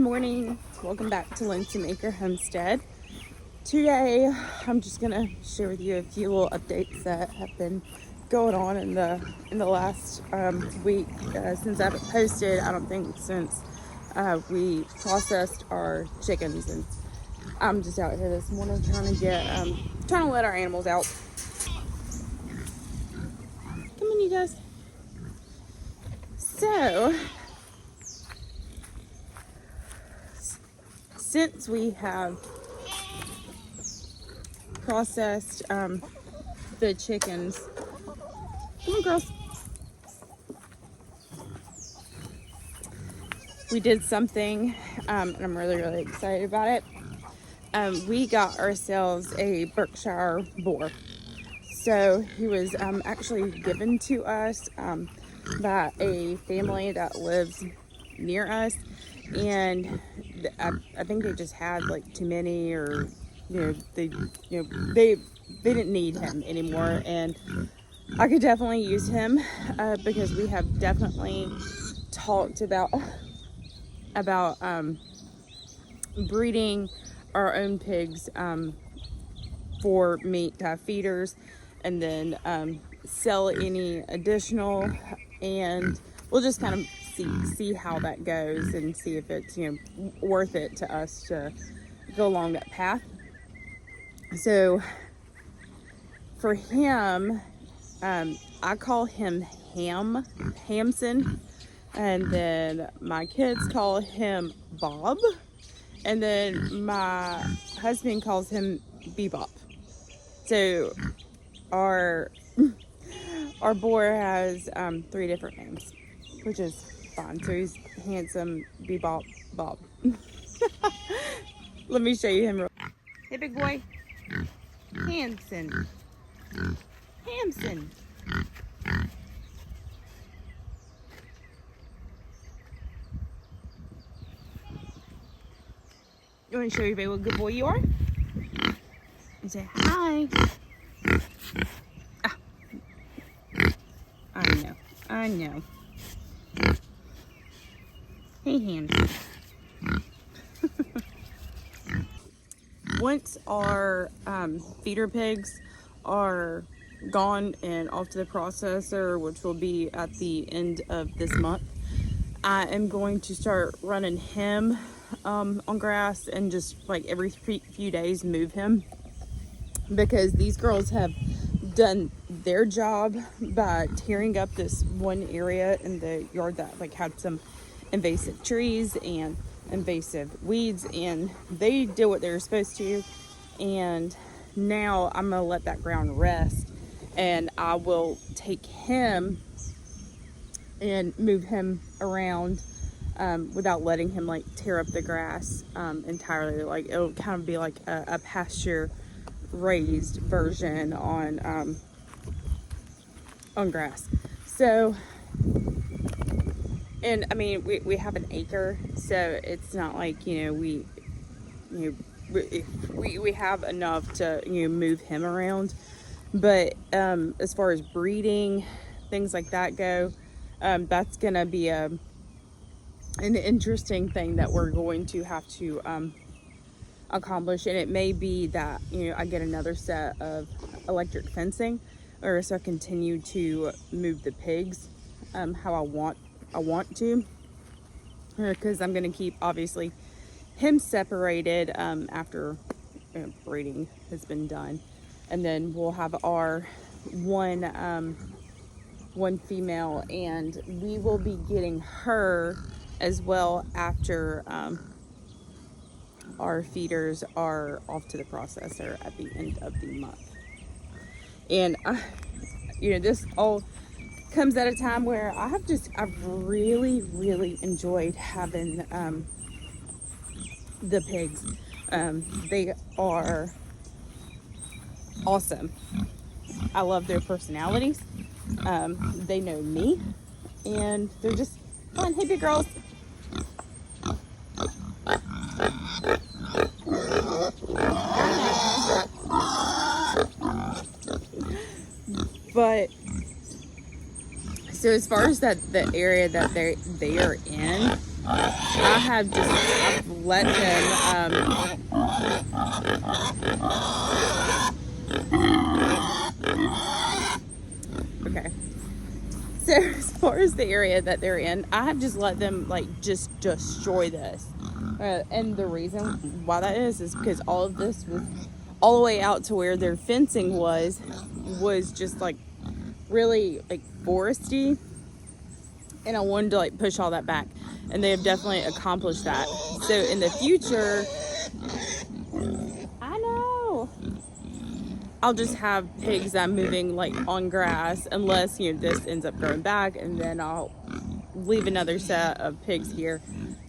morning. Welcome back to Lindsay Maker Homestead. Today, I'm just gonna share with you a few little updates that have been going on in the last week since I haven't posted. I don't think since we processed our chickens, and I'm just out here this morning trying to let our animals out. Come on, you guys. So, since we have processed the chickens, come on, girls. We did something, and I'm really excited about it. We got ourselves a Berkshire boar. So he was actually given to us by a family that lives near us, and I think they just had like too many, or they didn't need him anymore, and I could definitely use him because we have definitely talked about breeding our own pigs for meat feeders, and then sell any additional, and we'll just kind of see how that goes and see if it's worth it to us to go along that path. So for him, I call him Hamson, and then my kids call him Bob, and then my husband calls him Bebop. So our boar has 3 different names, which is fine. So he's Handsome, Bebop, Bob. Let me show you him. Hey, big boy. Hamson. You want to show everybody what a good boy you are? And say hi. Ah. I know. Hey, Hamson. Once our feeder pigs are gone and off to the processor, which will be at the end of this month, I am going to start running him on grass, and just like every few days move him, because these girls have done their job by tearing up this one area in the yard that like had some invasive trees and invasive weeds, and they did what they were supposed to. And now I'm gonna let that ground rest, and I will take him and move him around without letting him like tear up the grass entirely. Like it'll kind of be like a pasture raised version on grass. So, and I mean we have an acre, so it's not like we have enough to move him around. But as far as breeding, things like that go, that's gonna be an interesting thing that we're going to have to accomplish. And it may be that I get another set of electric fencing, or so I continue to move the pigs how I want to, because I'm going to keep obviously him separated after breeding has been done, and then we'll have our one female, and we will be getting her as well after our feeders are off to the processor at the end of the month. And this all comes at a time where I've really enjoyed having the pigs. They are awesome. I love their personalities. They know me, and they're just fun. Hey, big girls. But so as far as the area that they are in, I've let them, okay. So as far as the area that they're in, I have just let them like just destroy this. And the reason why that is because all of this was all the way out to where their fencing was just like really like foresty, and I wanted to like push all that back, and they have definitely accomplished that. So in the future, I know I'll just have pigs that I'm moving like on grass, unless this ends up growing back, and then I'll leave another set of pigs here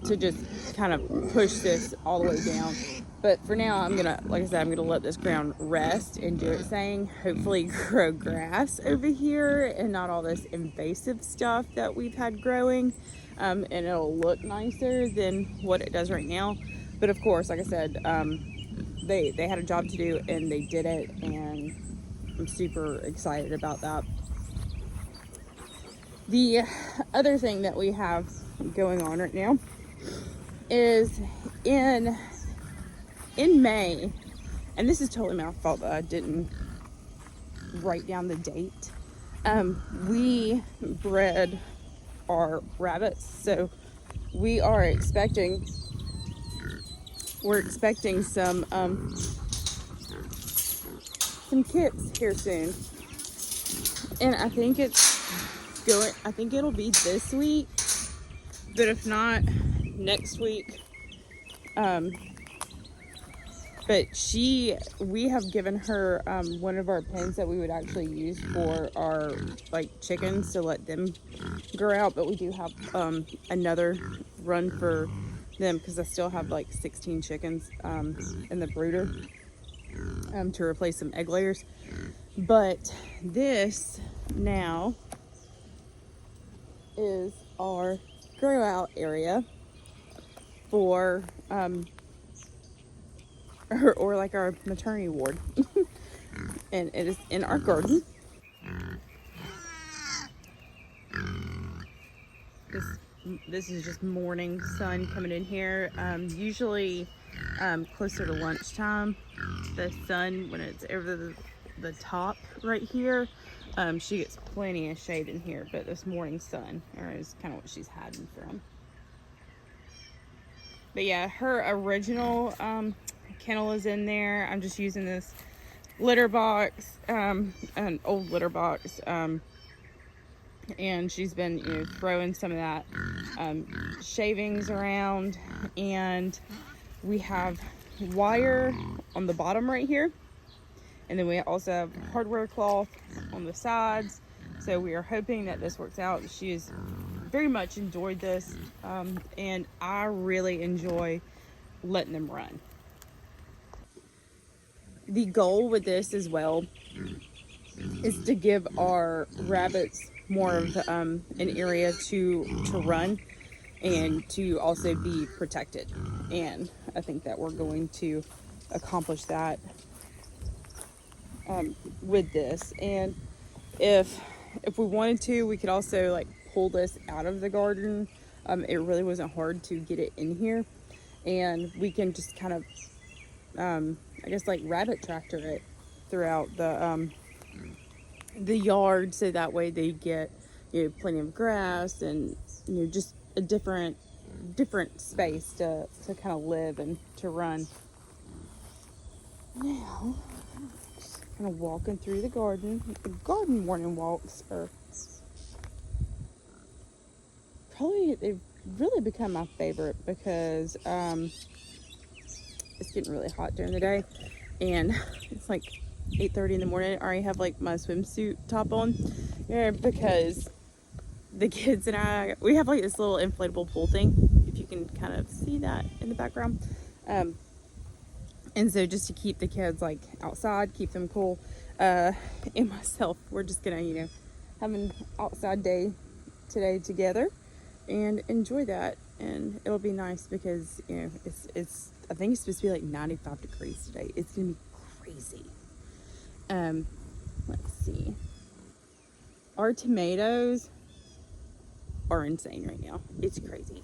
to just kind of push this all the way down. But for now, I'm gonna, like I said, I'm gonna let this ground rest and do its thing. Hopefully grow grass over here and not all this invasive stuff that we've had growing. And it'll look nicer than what it does right now. But of course, like I said, they had a job to do and they did it, and I'm super excited about that. The other thing that we have going on right now is in May, and this is totally my fault that I didn't write down the date. We bred our rabbits, so we're expecting some kits here soon, and I think it'll be this week, but if not, next week. But we have given her one of our pens that we would actually use for our like chickens to let them grow out. But we do have another run for them because I still have like 16 chickens in the brooder to replace some egg layers. But this now is our grow out area for or like our maternity ward. And it is in our garden. This is just morning sun coming in here. Usually closer to lunchtime, the sun, when it's over the top right here, she gets plenty of shade in here, but this morning sun is kind of what she's hiding from. But yeah, her original kennel is in there. I'm just using this litter box, an old litter box, and she's been throwing some of that shavings around, and we have wire on the bottom right here, and then we also have hardware cloth on the sides. So we are hoping that this works out. She has very much enjoyed this, and I really enjoy letting them run. The goal with this as well is to give our rabbits more of an area to run and to also be protected, and I think that we're going to accomplish that with this. And if we wanted to, we could also like pull this out of the garden. It really wasn't hard to get it in here, and we can just kind of I guess like rabbit tractor it throughout the yard, so that way they get plenty of grass and just a different space to kind of live and to run. Now, just kind of walking through the garden. The garden morning walks are they've really become my favorite because it's getting really hot during the day, and it's like 8:30 in the morning. I already have like my swimsuit top on, because the kids and we have like this little inflatable pool thing, if you can kind of see that in the background, and so just to keep the kids like outside, keep them cool, and myself, we're just gonna have an outside day today together and enjoy that. And it'll be nice because it's I think it's supposed to be like 95 degrees today. It's gonna be crazy. Let's see. Our tomatoes are insane right now. It's crazy.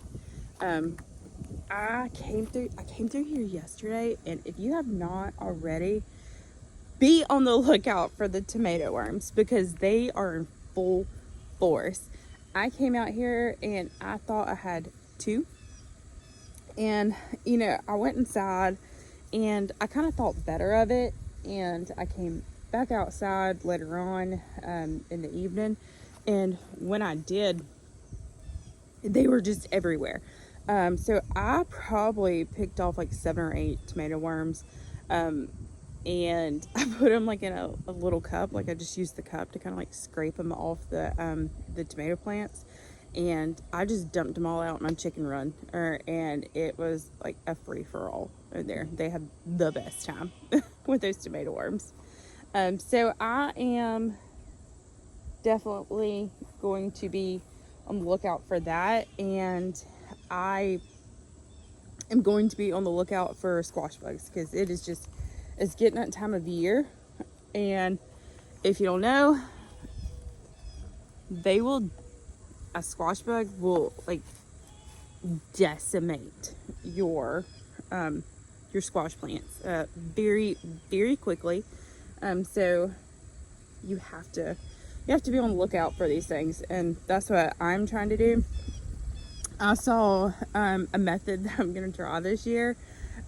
I came through here yesterday, and if you have not already, be on the lookout for the tomato worms because they are in full force. I came out here and I thought I had two. And, I went inside and I kind of thought better of it. And I came back outside later on in the evening. And when I did, they were just everywhere. So I probably picked off like 7 or 8 tomato worms. And I put them like in a little cup. Like I just used the cup to kind of like scrape them off the tomato plants. And I just dumped them all out in my chicken run. And it was like a free-for-all there. They had the best time with those tomato worms. So I am definitely going to be on the lookout for that. And I am going to be on the lookout for squash bugs because it's getting that time of year. And if you don't know, a squash bug will like decimate your squash plants very, very quickly. So you have to be on the lookout for these things, and that's what I'm trying to do. I saw a method that I'm gonna try this year,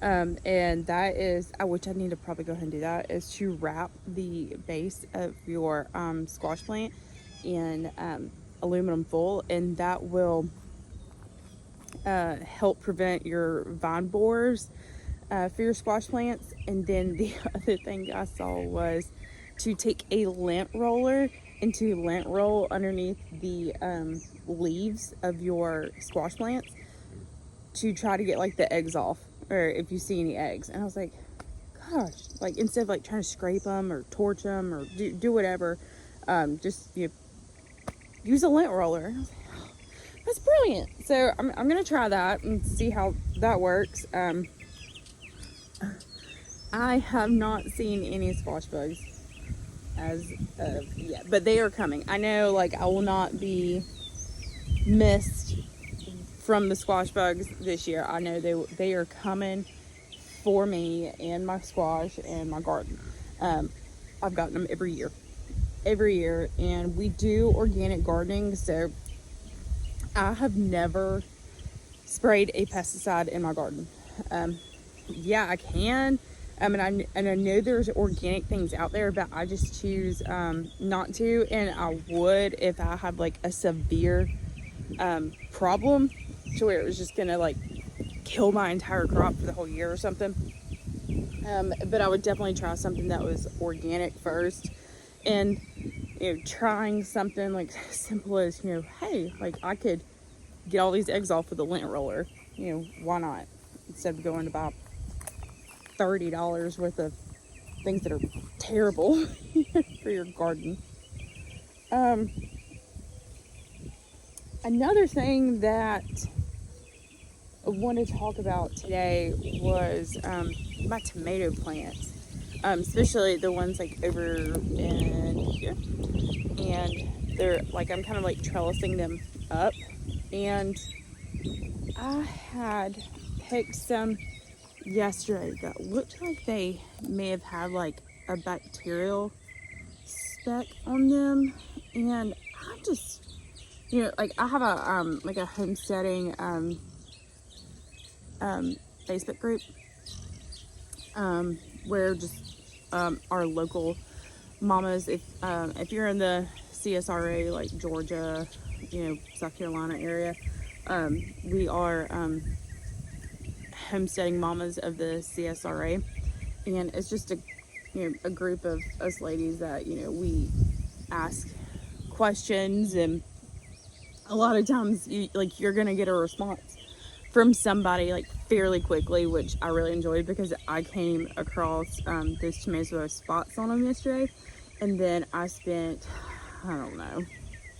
and that is, which I need to probably go ahead and do that, is to wrap the base of your squash plant in aluminum foil, and that will help prevent your vine borers for your squash plants. And then the other thing I saw was to take a lint roller and to lint roll underneath the leaves of your squash plants to try to get like the eggs off, or if you see any eggs. And I was like, gosh, like instead of like trying to scrape them or torch them or do whatever, just use a lint roller. And I was like, oh, that's brilliant. So I'm gonna try that and see how that works. I have not seen any squash bugs as of yet, but they are coming. I know, like, I will not be missed from the squash bugs this year. I know they are coming for me and my squash and my garden. I've gotten them every year, and we do organic gardening, so I have never sprayed a pesticide in my garden. Yeah, I can. And I know there's organic things out there, but I just choose not to. And I would if I had like a severe problem to where it was just gonna like kill my entire crop for the whole year or something. But I would definitely try something that was organic first, and trying something like as simple as hey, like I could get all these eggs off with a lint roller. Why not? Instead of going to buy $30 worth of things that are terrible for your garden. Another thing that I wanted to talk about today was my tomato plants, especially the ones like over in here, and they're like, I'm kind of like trellising them up, and I had picked some yesterday that looked like they may have had like a bacterial speck on them. And I just like I have a like a homesteading Facebook group where just our local mamas, if you're in the CSRA, like Georgia, South Carolina area, we are homesteading mamas of the CSRA, and it's just a group of us ladies that we ask questions, and a lot of times you're gonna get a response from somebody like fairly quickly, which I really enjoyed because I came across those tomatoes with spots on them yesterday, and then I spent, I don't know,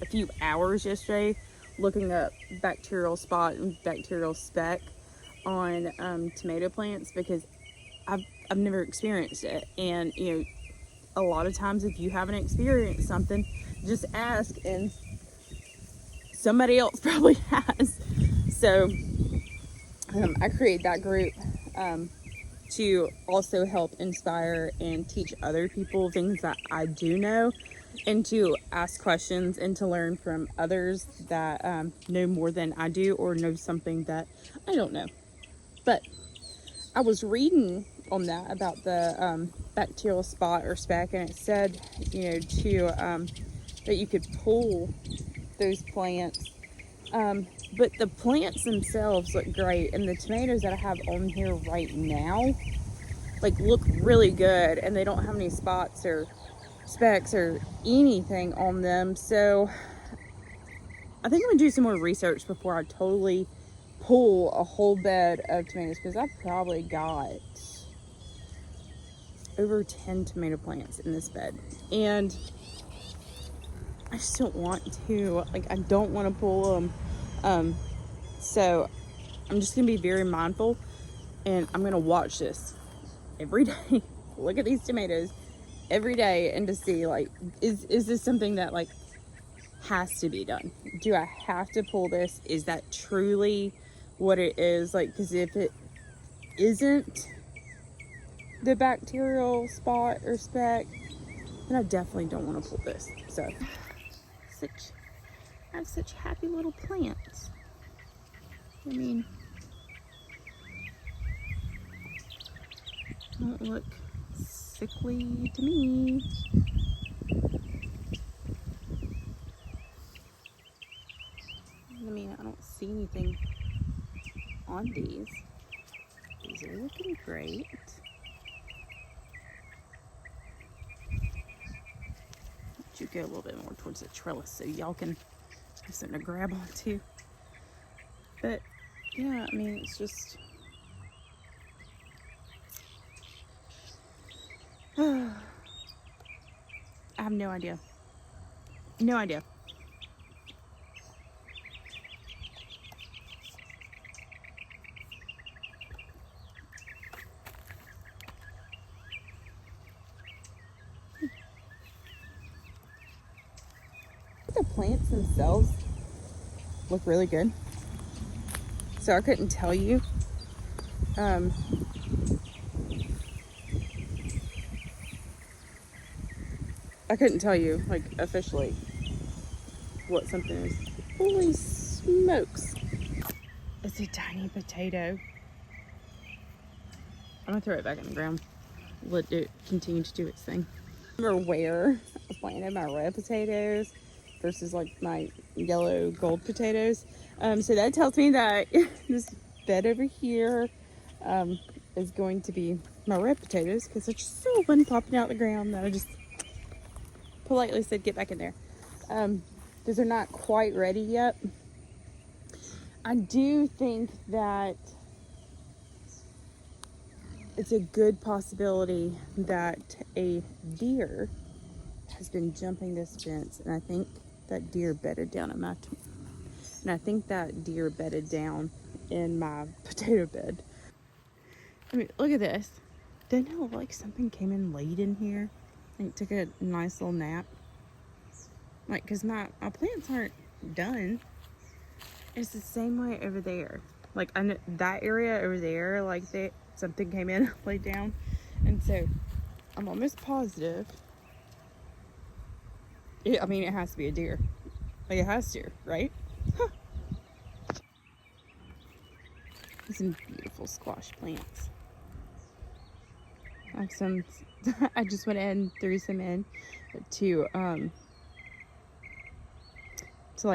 a few hours yesterday looking up bacterial spot and bacterial speck on tomato plants because I've never experienced it. And a lot of times if you haven't experienced something, just ask, and somebody else probably has. So I create that group to also help inspire and teach other people things that I do know, and to ask questions and to learn from others that know more than I do or know something that I don't know. But I was reading on that about the bacterial spot or speck, and it said, that you could pull those plants. But the plants themselves look great, and the tomatoes that I have on here right now look really good, and they don't have any spots or specks or anything on them. So I think I'm gonna do some more research before I totally pull a whole bed of tomatoes, because I've probably got over 10 tomato plants in this bed, and I just don't want to, I don't want to pull them. So I'm just gonna be very mindful, and I'm gonna watch this every day. Look at these tomatoes every day, and to see is this something that has to be done? Do I have to pull this? Is that truly what it is? Because if it isn't the bacterial spot or speck, then I definitely don't want to pull this. So I have such happy little plants. I mean, don't look sickly to me. I mean, I don't see anything on these. These are looking great. Let you go a little bit more towards the trellis so y'all can have something to grab onto. But yeah, I mean, it's just I have no idea. No idea. The plants themselves look really good. So I couldn't tell you. I couldn't tell you, officially what something is. Holy smokes. It's a tiny potato. I'm gonna throw it back in the ground. Let it continue to do its thing. Remember where I planted my red potatoes versus my yellow gold potatoes. So that tells me that this bed over here is going to be my red potatoes, because they're just so fun popping out the ground that I just politely said get back in there. Because they're not quite ready yet. I do think that it's a good possibility that a deer has been jumping this fence, and I think that deer bedded down in my potato bed. I mean, look at this. Doesn't it look like something came in late in here? Took a nice little nap. Because my plants aren't done. It's the same way over there. I know that area over there, something came in, laid down. And so I'm almost positive. It has to be a deer. It has to, right? Huh. Some beautiful squash plants. I have some. I just went ahead and threw some in to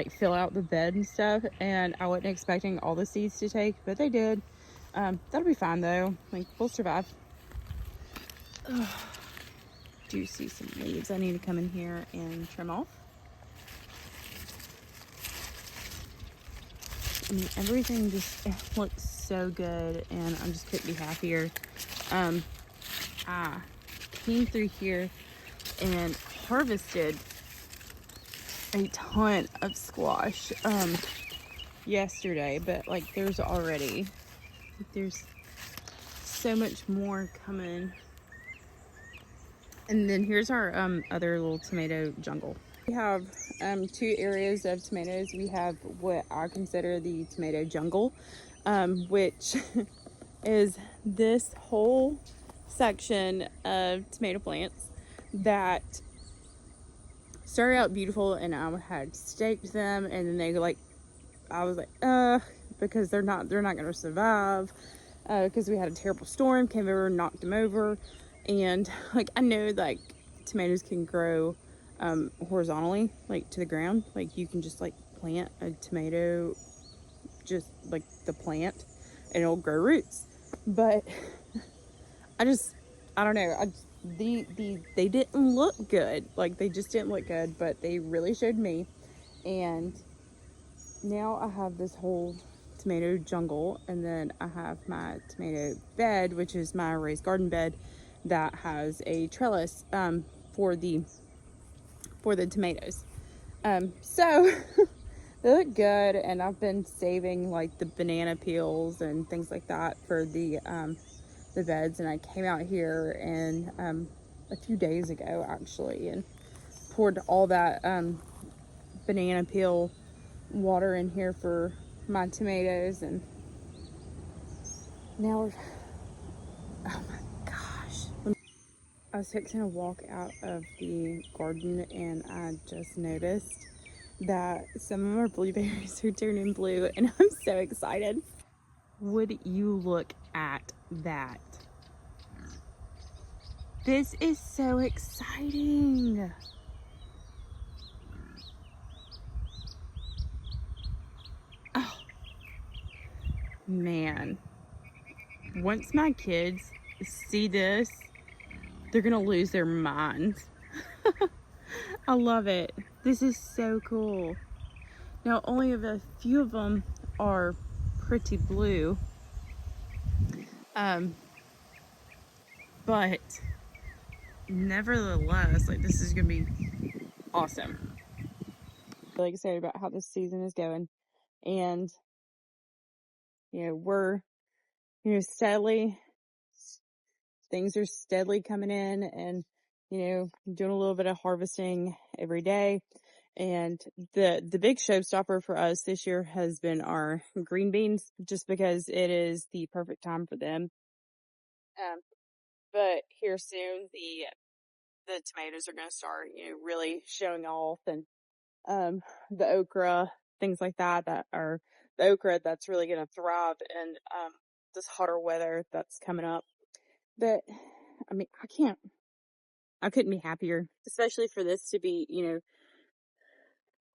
fill out the bed and stuff, and I wasn't expecting all the seeds to take, but they did. That'll be fine though. We'll survive. Do see some leaves I need to come in here and trim off. I mean, everything just looks so good, and I just couldn't be happier. I came through here and harvested a ton of squash yesterday, but there's already there's so much more coming. And then here's our other little tomato jungle. We have two areas of tomatoes. We have what I consider the tomato jungle, which is this whole section of tomato plants that started out beautiful, and I had staked them, and then I was like, because they're not gonna survive, because we had a terrible storm came over and knocked them over. And like, I know like tomatoes can grow horizontally, like to the ground, like you can just like plant a tomato, just like the plant, and it'll grow roots. But I just, I don't know. They didn't look good. Like, they just didn't look good, but they really showed me. And now I have this whole tomato jungle, and then I have my tomato bed, which is my raised garden bed that has a trellis for the tomatoes. So they look good, and I've been saving like the banana peels and things like that for the beds. And I came out here and a few days ago actually, and poured all that banana peel water in here for my tomatoes. And now we're, oh my gosh, I was fixing to walk out of the garden, and I just noticed that some of our blueberries are turning blue, and I'm so excited. Would you look at that? This is so exciting. Oh man, once my kids see this, they're gonna lose their minds. I love it. This is so cool. Now, only a few of them are pretty blue, but nevertheless, like, this is gonna be awesome. Really excited about how this season is going, and we're steadily, things are steadily coming in, and doing a little bit of harvesting every day. And the big showstopper for us this year has been our green beans, just because it is the perfect time for them. But here soon, the tomatoes are going to start, really showing off, and the okra, things like that, that are the okra that's really going to thrive in this hotter weather that's coming up. But I mean, I couldn't be happier, especially for this to be,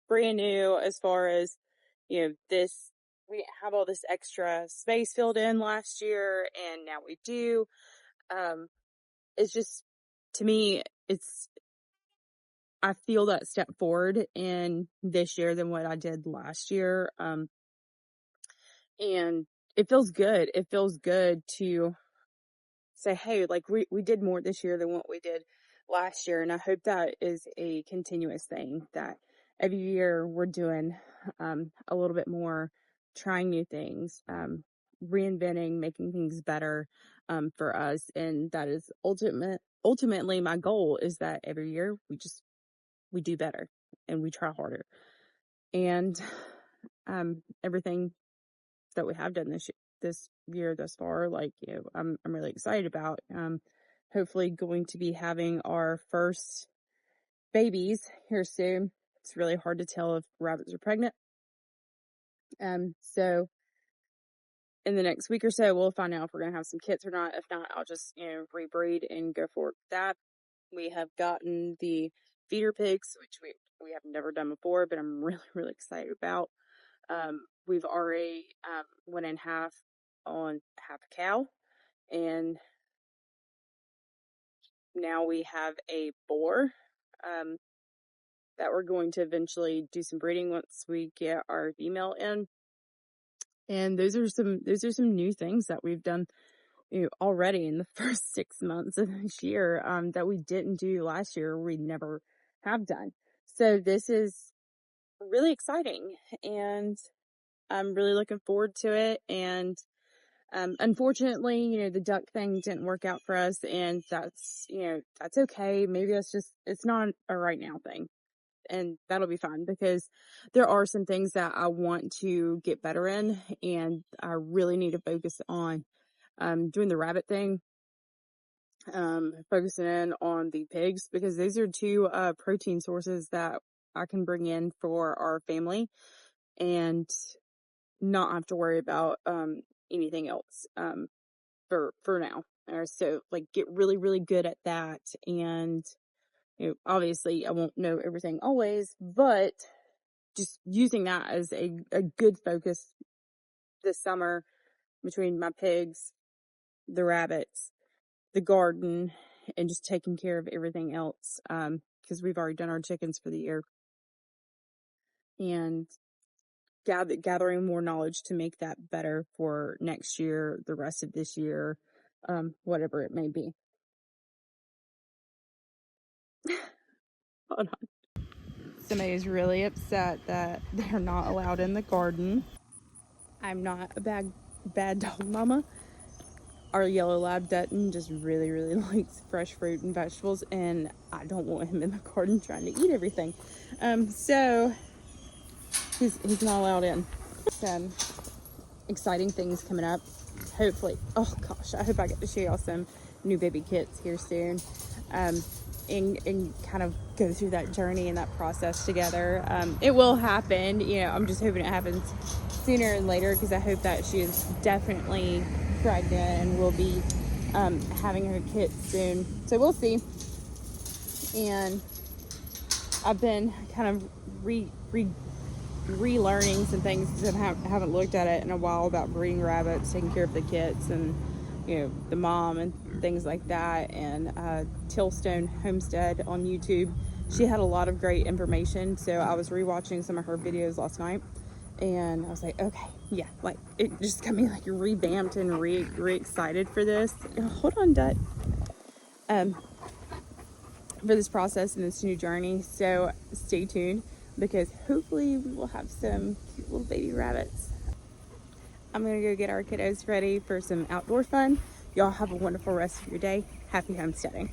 brand new, as far as, this, we didn't have all this extra space filled in last year, and now we do. It's just, to me, I feel that step forward in this year than what I did last year. And it feels good. It feels good to say, hey, like, we did more this year than what we did last year. And I hope that is a continuous thing, that every year we're doing a little bit more, trying new things, reinventing, making things better for us. And that is ultimately my goal, is that every year we do better and we try harder. And everything that we have done this year thus far, like, I'm really excited about. Hopefully going to be having our first babies here soon. It's really hard to tell if rabbits are pregnant. So in the next week or so, we'll find out if we're gonna have some kits or not. If not, I'll just rebreed and go for that. We have gotten the feeder pigs, which we have never done before, but I'm really, really excited about. We've already went in half on half a cow, and now we have a boar that we're going to eventually do some breeding once we get our female in. And those are some new things that we've done, already in the first 6 months of this year, that we didn't do last year. We never have done. So this is really exciting, and I'm really looking forward to it. And unfortunately, the duck thing didn't work out for us, and that's okay. Maybe it's not a right now thing. and that'll be fine because there are some things that I want to get better in, and I really need to focus on doing the rabbit thing, focusing in on the pigs because these are two protein sources that I can bring in for our family and not have to worry about anything else for now. So like get really really good at that, and obviously I won't know everything always, but just using that as a good focus this summer between my pigs, the rabbits, the garden, and just taking care of everything else. Because we've already done our chickens for the year, and gathering more knowledge to make that better for next year, the rest of this year, whatever it may be. Hold on. Somebody is really upset that they're not allowed in the garden. I'm not a bad dog mama. Our yellow lab Dutton just really really likes fresh fruit and vegetables, and I don't want him in the garden trying to eat everything. So he's not allowed in. Some exciting things coming up. Hopefully, oh gosh, I hope I get to show y'all some new baby kits here soon. And kind of go through that journey and that process together. It will happen, I'm just hoping it happens sooner and later because I hope that she is definitely pregnant and will be having her kit soon. So we'll see. And I've been kind of relearning some things because I haven't looked at it in a while about breeding rabbits, taking care of the kits, and the mom and things like that. And Tillstone Homestead on YouTube, she had a lot of great information, so I was rewatching some of her videos last night, and I was like, okay, yeah, like it just got me like revamped and re-excited for this. Hold on, Dut. For this process and this new journey, so stay tuned because hopefully we will have some cute little baby rabbits. I'm gonna go get our kiddos ready for some outdoor fun. Y'all have a wonderful rest of your day. Happy homesteading.